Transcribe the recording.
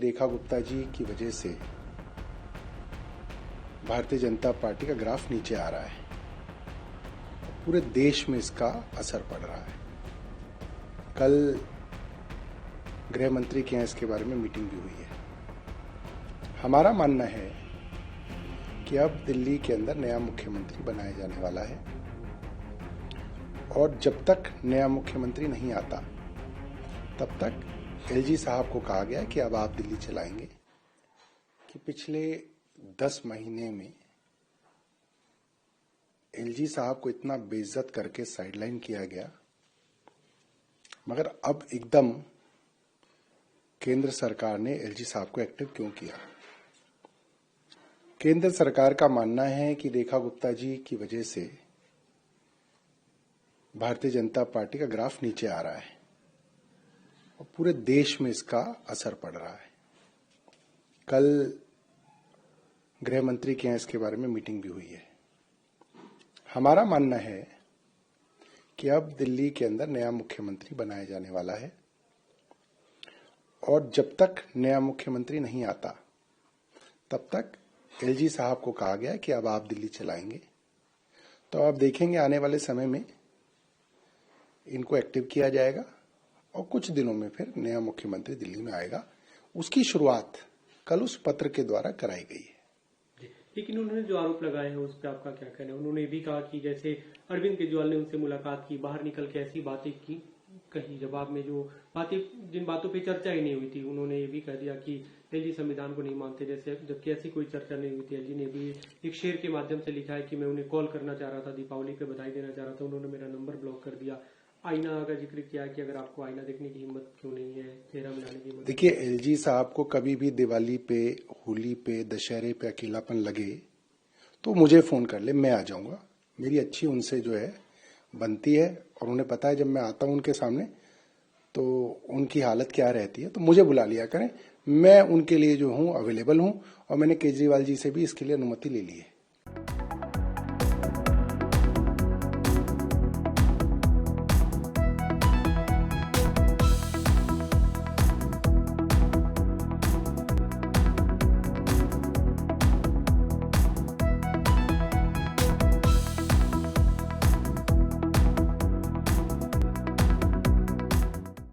रेखा गुप्ता जी की वजह से भारतीय जनता पार्टी का ग्राफ नीचे आ रहा है। पूरे देश में इसका असर पड़ रहा है। कल गृह मंत्री के यहाँ इसके बारे में मीटिंग भी हुई है। हमारा मानना है कि अब दिल्ली के अंदर नया मुख्यमंत्री बनाया जाने वाला है और जब तक नया मुख्यमंत्री नहीं आता तब तक एलजी साहब को कहा गया कि अब आप दिल्ली चलाएंगे। कि पिछले 10 महीने में एलजी साहब को इतना बेइज्जत करके साइडलाइन किया गया, मगर अब एकदम केंद्र सरकार ने एलजी साहब को एक्टिव क्यों किया? केंद्र सरकार का मानना है कि रेखा गुप्ता जी की वजह से भारतीय जनता पार्टी का ग्राफ नीचे आ रहा है और पूरे देश में इसका असर पड़ रहा है। कल गृह मंत्री के यहाँ इसके बारे में मीटिंग भी हुई है। हमारा मानना है कि अब दिल्ली के अंदर नया मुख्यमंत्री बनाया जाने वाला है और जब तक नया मुख्यमंत्री नहीं आता तब तक एलजी साहब को कहा गया कि अब आप दिल्ली चलाएंगे। तो आप देखेंगे आने वाले समय में इनको एक्टिव किया जाएगा और कुछ दिनों में फिर नया मुख्यमंत्री दिल्ली में आएगा। उसकी शुरुआत कल उस पत्र के द्वारा कराई गई है। लेकिन उन्होंने जो आरोप लगाए हैं उस पर आपका क्या कहना है? उन्होंने भी कहा कि जैसे अरविंद केजरीवाल ने उनसे मुलाकात की, बाहर निकल के ऐसी बातें की, कही जवाब में जो बातें, जिन बातों पे चर्चा ही नहीं हुई थी, उन्होंने ये भी कह दिया कि एलजी संविधान को नहीं मानते, जैसे जबकि ऐसी कोई चर्चा नहीं हुई थी। एलजी ने भी एक शेर के माध्यम से लिखा है कि मैं उन्हें कॉल करना चाह रहा था, दीपावली पे बधाई देना चाह रहा था, उन्होंने मेरा नंबर ब्लॉक कर दिया। आईना का जिक्र किया कि अगर आपको आईना देखने की हिम्मत क्यों नहीं है, चेहरा मिलाने की हिम्मत। देखिए, एलजी साहब को कभी भी दिवाली पे, होली पे, दशहरे पे अकेलापन लगे तो मुझे फोन कर ले, मैं आ जाऊंगा। मेरी अच्छी उनसे जो है बनती है और उन्हें पता है जब मैं आता हूं उनके सामने तो उनकी हालत क्या रहती है, तो मुझे बुला लिया करें। मैं उनके लिए जो हूं अवेलेबल हूं और मैंने केजरीवाल जी से भी इसके लिए अनुमति ले ली है।